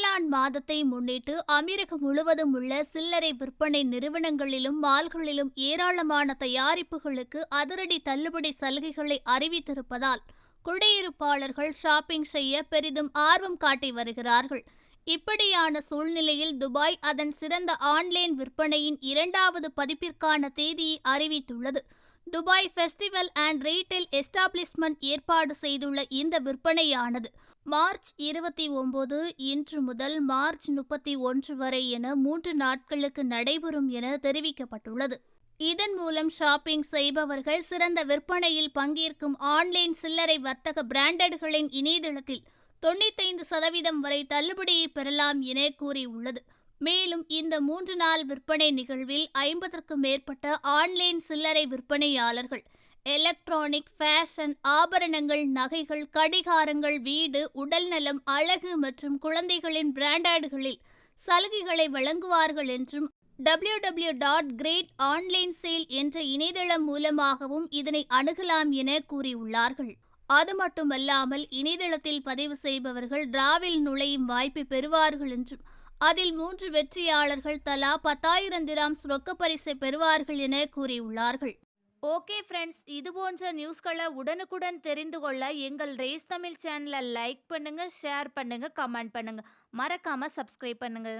ரமலான் மாதத்தை முன்னிட்டு அமீரகம் முழுவதும் உள்ள சில்லறை விற்பனை நிறுவனங்களிலும் மால்களிலும் ஏராளமான தயாரிப்புகளுக்கு அதிரடி தள்ளுபடி சலுகைகளை அறிவித்திருப்பதால் குடியிருப்பாளர்கள் ஷாப்பிங் செய்ய பெரிதும் ஆர்வம் காட்டி வருகிறார்கள். இப்படியான சூழ்நிலையில் துபாய் அதன் சிறந்த ஆன்லைன் விற்பனையின் 2வது பதிப்பிற்கான தேதியை அறிவித்துள்ளது. Dubai festival and retail establishment ஏற்பாடு செய்துள்ள இந்த விற்பனையானது மார்ச் 29 இன்று முதல் மார்ச் 31 வரை என 3 நாட்களுக்கு நடைபெறும் என தெரிவிக்கப்பட்டுள்ளது. இதன் மூலம் ஷாப்பிங் செய்பவர்கள் சிறந்த விற்பனையில் பங்கேற்கும் ஆன்லைன் சில்லறை வர்த்தக பிராண்டட்களின் இணையதளத்தில் 95% வரை தள்ளுபடியை பெறலாம் என கூறியுள்ளது. மேலும் இந்த 3 நாள் விற்பனை நிகழ்வில் 50க்கும் மேற்பட்ட ஆன்லைன் சில்லறை விற்பனையாளர்கள் எலக்ட்ரானிக், ஃபேஷன், ஆபரணங்கள், நகைகள், கடிகாரங்கள், வீடு, உடல்நலம், அழகு மற்றும் குழந்தைகளின் பிராண்டட்களில் சலுகைகளை வழங்குவார்கள் என்றும் www.greatonlinesale என்ற இணையதளம் மூலமாகவும் இதனை அணுகலாம் என கூறியுள்ளார்கள். அது மட்டுமல்லாமல் இணையதளத்தில் பதிவு செய்பவர்கள் டிராவில் நுழையும் வாய்ப்பை பெறுவார்கள் என்றும் அதில் 3 வெற்றியாளர்கள் தலா 10,000 திராம்ஸ் ரொக்க பரிசை பெறுவார்கள் என கூறியுள்ளார்கள். ஓகே ஃப்ரெண்ட்ஸ், இது போன்ற நியூஸ்களை உடனுக்குடன் தெரிந்து கொள்ள எங்கள் ரேஸ் தமிழ் சேனலை லைக் பண்ணுங்க, ஷேர் பண்ணுங்க, கமெண்ட் பண்ணுங்க, மறக்காம சப்ஸ்கிரைப் பண்ணுங்க.